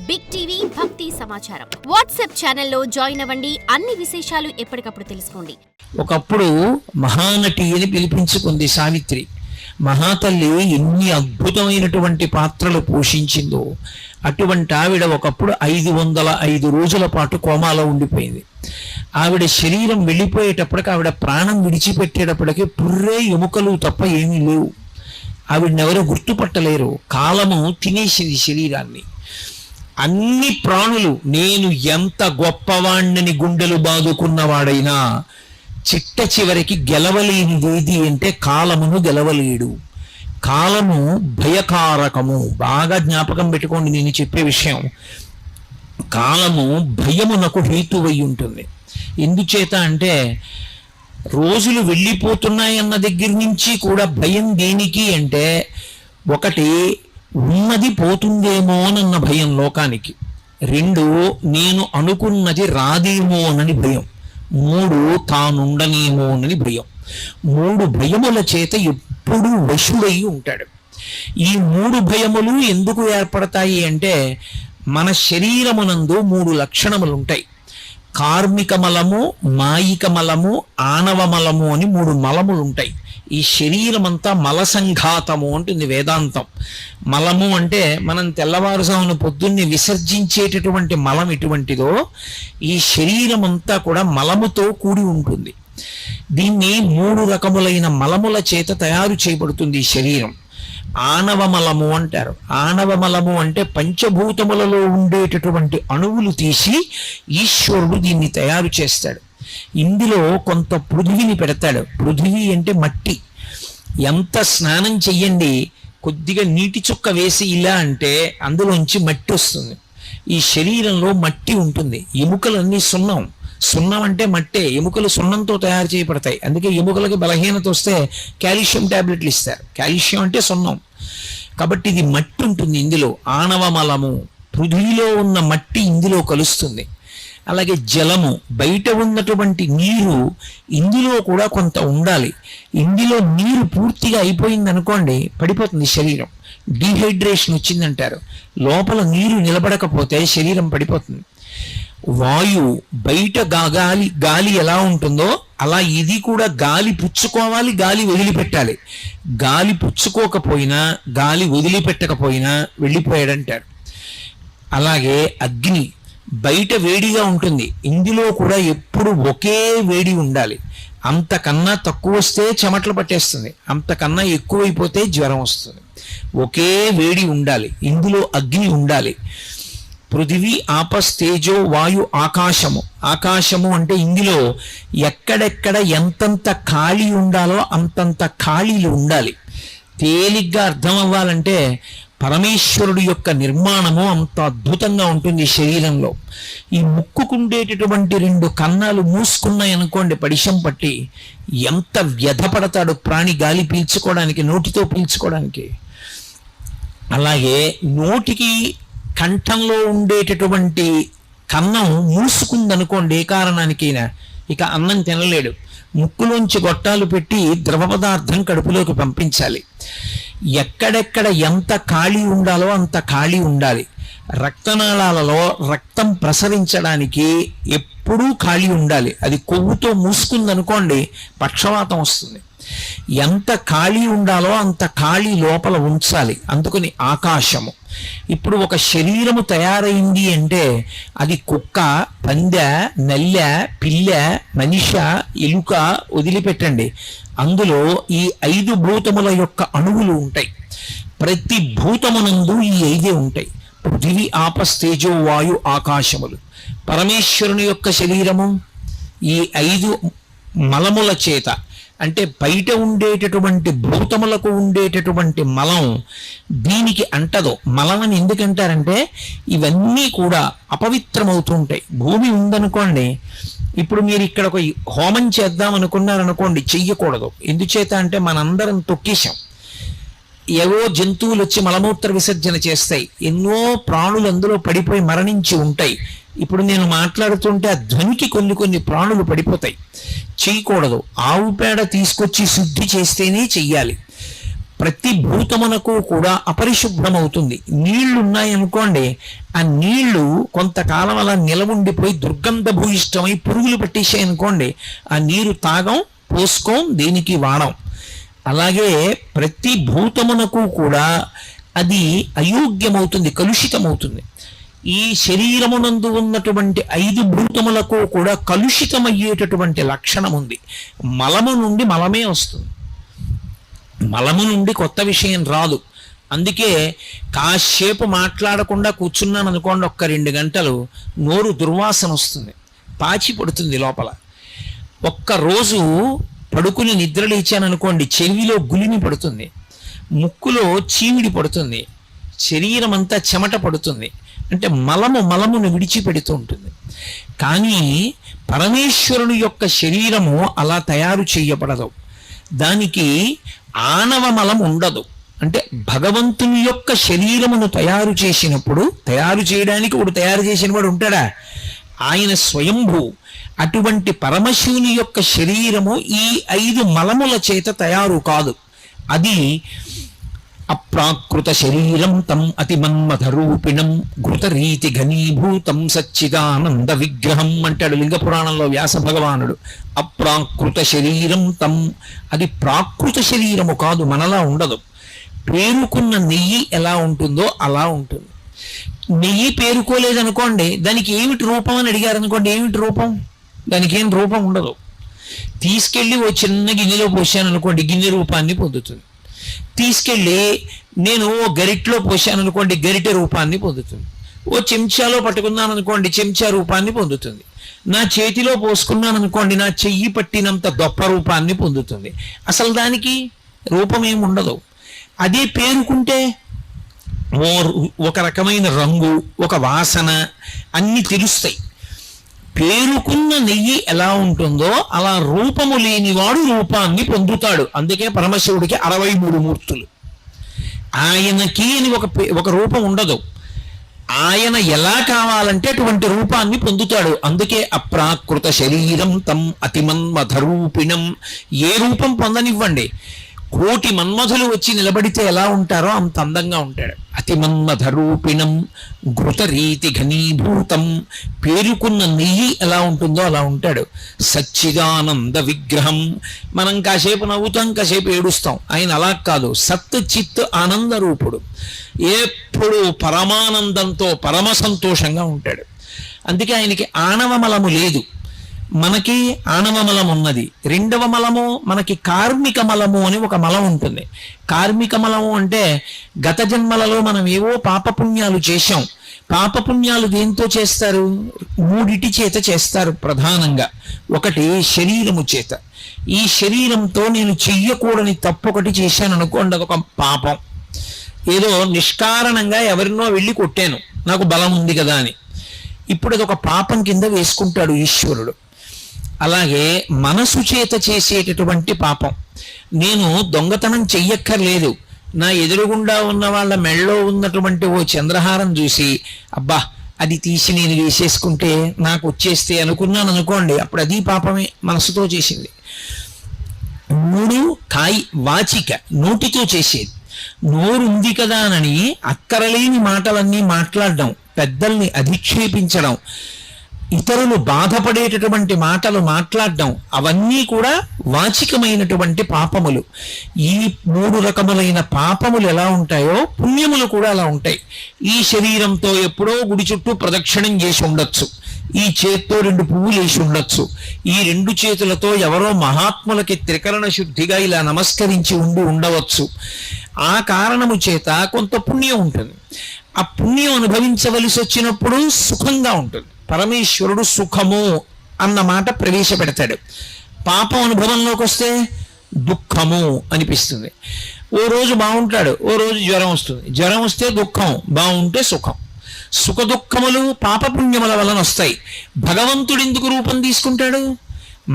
Big TV భక్తి సమాచారం WhatsApp ఛానల్లో జాయిన్ అవ్వండి. అన్ని విశేషాలు ఎప్పటికప్పుడు తెలుసుకోండి. ఒకప్పుడు మహానటి అని పిలిపించుకుంది సావిత్రి. మహాతల్లి ఎన్ని అద్భుతమైనటువంటి పాత్రలు పోషించిందో. అటువంటి ఆవిడ ఒకప్పుడు 505 రోజుల పాటు కోమాలో ఉండిపోయింది. ఆవిడ శరీరం వెళ్ళిపోయేటప్పటికి, ఆవిడ ప్రాణం విడిచిపెట్టేటప్పటికి పుర్రే ఎముకలు తప్ప ఏమీ లేవు. ఆవిడనెవరూ గుర్తుపట్టలేరు. కాలము తినేసింది శరీరాన్ని. అన్ని ప్రాణులు నేను ఎంత గొప్పవాణ్ణని గుండెలు బాదుకున్నవాడైనా చిట్ట చివరికి గెలవలేనిదేది అంటే కాలమును గెలవలేడు. కాలము భయకారకము. బాగా జ్ఞాపకం పెట్టుకోండి నేను చెప్పే విషయం. కాలము భయమునకు హేతువై ఉంటుంది. ఎందుచేత అంటే రోజులు వెళ్ళిపోతున్నాయన్న దగ్గర నుంచి కూడా భయం దేనికి అంటే, ఒకటి ఉన్నది పోతుందేమోనన్న భయం లోకానికి, 2 నేను అనుకున్నది రాదేమోనని భయం, 3 తానుండనేమోనని భయం. 3 భయముల చేత ఎప్పుడూ వశుడై ఉంటాడు. ఈ 3 భయములు ఎందుకు ఏర్పడతాయి అంటే, మన శరీరమునందు 3 లక్షణములు ఉంటాయి. కార్మిక మలము, మాయిక మలము, ఆణవ మలము అని 3 మలములు ఉంటాయి. ఈ శరీరమంతా మలసంఘాతము అంటుంది వేదాంతం. మలము అంటే మనం తెల్లవారుజామున పొద్దున్నే విసర్జించేటటువంటి మలం ఎటువంటిదో, ఈ శరీరమంతా కూడా మలముతో కూడి ఉంటుంది. దీన్ని 3 రకములైన మలముల చేత తయారు చేయబడుతుంది ఈ శరీరం. ఆణవ మలము అంటారు. ఆణవ మలము అంటే పంచభూతములలో ఉండేటటువంటి అణువులు తీసి ఈశ్వరుడు దీన్ని తయారు చేస్తాడు. ఇందులో కొంత పృథివిని పెడతాడు. పృథివీ అంటే మట్టి. ఎంత స్నానం చెయ్యండి, కొద్దిగా నీటి చుక్క వేసి ఇలా అంటే అందులోంచి మట్టి వస్తుంది. ఈ శరీరంలో మట్టి ఉంటుంది. ఎముకలన్నీ సున్నం. సున్నం అంటే మట్టే. ఎముకలు సున్నంతో తయారు చేయబడతాయి. అందుకే ఎముకలకి బలహీనత వస్తే కాల్షియం టాబ్లెట్లు ఇస్తారు. కాల్షియం అంటే సున్నం. కాబట్టి ఇది మట్టి ఉంటుంది ఇందులో. ఆణవ మలము, పృథ్వీలో ఉన్న మట్టి ఇందులో కలుస్తుంది. అలాగే జలము, బయట ఉన్నటువంటి నీరు ఇందులో కూడా కొంత ఉండాలి. ఇందులో నీరు పూర్తిగా అయిపోయింది అనుకోండి, పడిపోతుంది శరీరం. డీహైడ్రేషన్ వచ్చిందంటారు. లోపల నీరు నిలబడకపోతే శరీరం పడిపోతుంది. వాయువు, బయట గాలి ఎలా ఉంటుందో అలా ఇది కూడా గాలి పుచ్చుకోవాలి, గాలి వదిలిపెట్టాలి. గాలి పుచ్చుకోకపోయినా, గాలి వదిలిపెట్టకపోయినా వెళ్ళిపోయాడంటారు. అలాగే అగ్ని, బయట వేడిగా ఉంటుంది, ఇందులో కూడా ఎప్పుడు ఒకే వేడి ఉండాలి. అంతకన్నా తక్కువ వస్తే చెమటలు పట్టేస్తుంది, అంతకన్నా ఎక్కువైపోతే జ్వరం వస్తుంది. ఒకే వేడి ఉండాలి, ఇందులో అగ్ని ఉండాలి. పృథివీ, ఆపస్, తేజో, వాయు, ఆకాశము. ఆకాశము అంటే ఇందులో ఎక్కడెక్కడ ఎంతంత ఖాళీ ఉండాలో అంతంత ఖాళీలు ఉండాలి. తేలిగ్గా అర్థం అవ్వాలంటే పరమేశ్వరుడు యొక్క నిర్మాణము అంత అద్భుతంగా ఉంటుంది శరీరంలో. ఈ ముక్కుకుండేటటువంటి 2 కన్నాలు మూసుకున్నాయనుకోండి పడిశం పట్టి, ఎంత వ్యధపడతాడు ప్రాణి గాలి పీల్చుకోవడానికి, నోటితో పీల్చుకోవడానికి. అలాగే నోటికి కంఠంలో ఉండేటటువంటి కన్నం మూసుకుందనుకోండి ఏ కారణానికైనా, ఇక అన్నం తినలేడు. ముక్కులోంచి గొట్టాలు పెట్టి ద్రవ పదార్థం కడుపులోకి పంపించాలి. ఎక్కడెక్కడ ఎంత ఖాళీ ఉండాలో అంత ఖాళీ ఉండాలి. రక్తనాళాలలో రక్తం ప్రసరించడానికి ఎప్పుడూ ఖాళీ ఉండాలి. అది కొవ్వుతో మూసుకుందనుకోండి పక్షవాతం వస్తుంది. ఎంత ఖాళీ ఉండాలో అంత ఖాళీ లోపల ఉంచాలి. అందుకని ఆకాశము. ఇప్పుడు ఒక శరీరము తయారైంది అంటే అది కుక్క, పందె, నల్లె, పిల్ల, మనిష, ఎలుక వదిలిపెట్టండి, అందులో ఈ 5 భూతముల యొక్క అణువులు ఉంటాయి. ప్రతి భూతమునందు ఈ 5 ఉంటాయి. పృథివీ, ఆపస్, తేజో, వాయు, ఆకాశములు. పరమేశ్వరుని యొక్క శరీరము ఈ 5 మలముల చేత, అంటే బయట ఉండేటటువంటి భూతములకు ఉండేటటువంటి మలం దీనికి అంటదో. మలం అని ఎందుకంటారంటే ఇవన్నీ కూడా అపవిత్రమవుతూ ఉంటాయి. భూమి ఉందనుకోండి, ఇప్పుడు మీరు ఇక్కడ ఒక హోమం చేద్దాం అనుకున్నారనుకోండి, చెయ్యకూడదు. ఎందుచేత అంటే మనందరం తొక్కేశాం. ఏవో జంతువులు వచ్చి మలమూత్ర విసర్జన చేస్తాయి. ఎన్నో ప్రాణులు అందులో పడిపోయి మరణించి ఉంటాయి. ఇప్పుడు నేను మాట్లాడుతుంటే ఆ ధ్వనికి కొన్ని ప్రాణులు పడిపోతాయి. చేయకూడదు. ఆవు పేడ తీసుకొచ్చి శుద్ధి చేస్తేనే చెయ్యాలి. ప్రతి భూతమునకు కూడా అపరిశుభ్రమవుతుంది. నీళ్లున్నాయనుకోండి, ఆ నీళ్లు కొంతకాలం అలా నిలవుండిపోయి దుర్గంధ భూయిష్టమై పురుగులు పట్టేసాయి అనుకోండి, ఆ నీరు తాగం, పోసుకోం, దేనికి వాడం. అలాగే ప్రతి భూతమునకు కూడా అది అయోగ్యమవుతుంది, కలుషితమవుతుంది. ఈ శరీరమునందు ఉన్నటువంటి 5 భూతములకు కూడా కలుషితమయ్యేటటువంటి లక్షణం ఉంది. మలము నుండి మలమే వస్తుంది, మలము నుండి కొత్త విషయం రాదు. అందుకే కాసేపు మాట్లాడకుండా కూర్చున్నాను అనుకోండి, ఒక్క 2 గంటలు నోరు దుర్వాసన వస్తుంది, పాచి పడుతుంది లోపల. ఒక్కరోజు పడుకుని నిద్ర లేచాను అనుకోండి, చెవిలో గులిమి పడుతుంది, ముక్కులో చీమిడి పడుతుంది, శరీరం అంతా చెమట పడుతుంది. అంటే మలమును విడిచిపెడుతూ ఉంటుంది. కానీ పరమేశ్వరుని యొక్క శరీరము అలా తయారు చేయబడదు, దానికి ఆనవ మలం ఉండదు. అంటే భగవంతుని యొక్క శరీరమును తయారు చేసినప్పుడు, తయారు చేయడానికి ఒకడు తయారు చేసిన వాడు ఉంటాడా? ఆయన స్వయంభూ. అటువంటి పరమశివుని యొక్క శరీరము ఈ 5 మలముల చేత తయారు కాదు. అది అప్రాకృత శరీరం తం అతిమన్మథరూపిణం ఘృతరీతి ఘనీభూతం సచ్చిదానంద విగ్రహం అంటాడు లింగ పురాణంలో వ్యాస భగవానుడు. అప్రాకృత శరీరం తం, అది ప్రాకృత శరీరము కాదు, మనలా ఉండదు. పేరుకున్న నెయ్యి ఎలా ఉంటుందో అలా ఉంటుంది. నెయ్యి పేరుకోలేదనుకోండి, దానికి ఏమిటి రూపం అని అడిగారు అనుకోండి, ఏమిటి రూపం? దానికి ఏం రూపం ఉండదు. తీసుకెళ్ళి ఓ చిన్న గిన్నెలో పోసాను అనుకోండి, గిన్నె రూపాన్ని పొందుతుంది. తీసుకెళ్ళి నేను ఓ గరిటలో పోసాను అనుకోండి, గరిటె రూపాన్ని పొందుతుంది. ఓ చెంచాలో పట్టుకున్నాను అనుకోండి, చెంచా రూపాన్ని పొందుతుంది. నా చేతిలో పోసుకున్నాను అనుకోండి, నా చెయ్యి పట్టినంత దొప్ప రూపాన్ని పొందుతుంది. అసలు దానికి రూపం ఏమి ఉండదు. అదే పేరుకుంటే ఒక రకమైన రంగు, ఒక వాసన అన్ని తెలుస్తాయి. పేరుకున్న నెయ్యి ఎలా ఉంటుందో అలా రూపము లేనివాడు రూపాన్ని పొందుతాడు. అందుకే పరమశివుడికి 63 మూర్తులు. ఆయనకి అని ఒక రూపం ఉండదు. ఆయన ఎలా కావాలంటే అటువంటి రూపాన్ని పొందుతాడు. అందుకే అప్రాకృత శరీరం తం అతిమన్మథరూపిణం. ఏ రూపం పొందనివ్వండి, 1,000,000 మన్మధులు వచ్చి నిలబడితే ఎలా ఉంటారో అంత అందంగా ఉంటాడు. అతిమన్మథరూపిణం ఘృతరీతి ఘనీభూతం, పేరుకున్న నెయ్యి ఎలా ఉంటుందో అలా ఉంటాడు. సచ్చిదానంద విగ్రహం, మనం కాసేపు నవ్వుతాం, కాసేపు ఏడుస్తాం. ఆయన అలా కాదు, సత్ చిత్ ఆనంద రూపుడు, ఎప్పుడు పరమానందంతో పరమ సంతోషంగా ఉంటాడు. అందుకే ఆయనకి ఆణవ మలము లేదు, మనకి ఆణవ మలం ఉన్నది. 2వ మలము మనకి కార్మిక మలము అని ఒక మలం ఉంటుంది. కార్మిక మలము అంటే గత జన్మలలో మనం ఏవో పాపపుణ్యాలు చేశాం. పాపపుణ్యాలు దేంతో చేస్తారు? 3 చేత చేస్తారు ప్రధానంగా. ఒకటి శరీరము చేత. ఈ శరీరంతో నేను చెయ్యకూడని తప్పొకటి చేశాను అనుకోండి, అదొక పాపం. ఏదో నిష్కారణంగా ఎవరినో వెళ్ళి కొట్టాను, నాకు బలం ఉంది కదా అని, ఇప్పుడు అదొక పాపం కింద వేసుకుంటాడు ఈశ్వరుడు. అలాగే మనసు చేత చేసేటటువంటి పాపం, నేను దొంగతనం చెయ్యక్కర్లేదు, నా ఎదురుగుండా ఉన్న వాళ్ళ మెళ్ళో ఉన్నటువంటి ఓ చంద్రహారం చూసి అబ్బా అది తీసి నేను వేసేసుకుంటే నాకు వచ్చేస్తే అనుకున్నాను అనుకోండి, అప్పుడు అది పాపమే, మనసుతో చేసింది. 3 వాచిక, నోటితో చేసేది. నోరు ఉంది కదా అని అక్కరలేని మాటలన్నీ మాట్లాడడం, పెద్దల్ని అధిక్షేపించడం, ఇతరులు బాధపడేటటువంటి మాటలు మాట్లాడడం, అవన్నీ కూడా వాచికమైనటువంటి పాపములు. ఈ 3 రకములైన పాపములు ఎలా ఉంటాయో పుణ్యములు కూడా అలా ఉంటాయి. ఈ శరీరంతో ఎప్పుడో గుడి చుట్టూ ప్రదక్షిణం చేసి ఉండొచ్చు, ఈ చేత్తో 2 పువ్వులు వేసి ఉండొచ్చు, ఈ 2 చేతులతో ఎవరో మహాత్ములకి త్రికరణ శుద్ధిగా ఇలా నమస్కరించి ఉండవచ్చు. ఆ కారణము చేత కొంత పుణ్యం ఉంటుంది. ఆ పుణ్యం అనుభవించవలసి వచ్చినప్పుడు సుఖంగా ఉంటుంది. పరమేశ్వరుడు సుఖము అన్న మాట ప్రవేశపెడతాడు. పాపం అనుభవంలోకి వస్తే దుఃఖము అనిపిస్తుంది. ఓ రోజు బాగుంటాడు, ఓ రోజు జ్వరం వస్తుంది. జ్వరం వస్తే దుఃఖం, బాగుంటే సుఖం. సుఖ దుఃఖములు పాపపుణ్యముల వలన వస్తాయి. భగవంతుడు ఎందుకు రూపం తీసుకుంటాడు?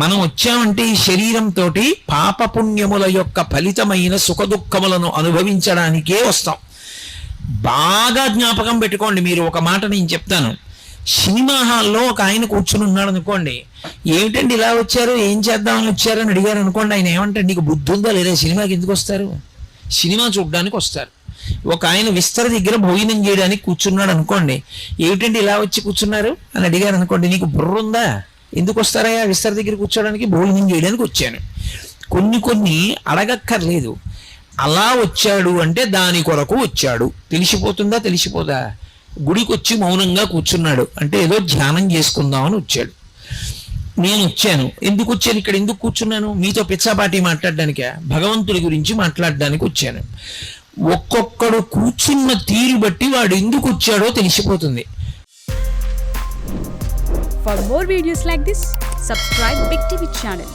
మనం వచ్చామంటే ఈ శరీరంతో పాపపుణ్యముల యొక్క ఫలితమైన సుఖ దుఃఖములను అనుభవించడానికే వస్తాం. బాగా జ్ఞాపకం పెట్టుకోండి. మీరు ఒక మాట నేను చెప్తాను. సినిమా హాల్లో ఒక ఆయన కూర్చుని ఉన్నాడు అనుకోండి, ఏమిటండి ఇలా వచ్చారు, ఏం చేద్దామని వచ్చారు అని అడిగారు అనుకోండి, ఆయన ఏమంటే నీకు బుద్ధి ఉందా లేదా, సినిమాకి ఎందుకు వస్తారు? సినిమా చూడడానికి వస్తారు. ఒక ఆయన విస్తర దగ్గర భోజనం చేయడానికి కూర్చున్నాడు అనుకోండి, ఏమిటండి ఇలా వచ్చి కూర్చున్నారు అని అడిగారు అనుకోండి, నీకు బుర్ర ఉందా, ఎందుకు వస్తారయ్యా విస్తర దగ్గర కూర్చోడానికి? భోజనం చేయడానికి వచ్చాను. కొన్ని అడగక్కర్లేదు, అలా వచ్చాడు అంటే దాని కొరకు వచ్చాడు, తెలిసిపోతుందా? తెలిసిపోదా? గుడికి వచ్చి మౌనంగా కూర్చున్నాడు అంటే ఏదో ధ్యానం చేసుకుందామని వచ్చాడు. నేను వచ్చాను, ఎందుకు వచ్చాను, ఇక్కడ ఎందుకు కూర్చున్నాను? మీతో పిచ్చాపాటి మాట్లాడడానికే, భగవంతుడి గురించి మాట్లాడడానికి వచ్చాను. ఒక్కొక్కడు కూర్చున్న తీరు బట్టి వాడు ఎందుకు వచ్చాడో తెలిసిపోతుంది. For more videos like this, subscribe Big TV channel.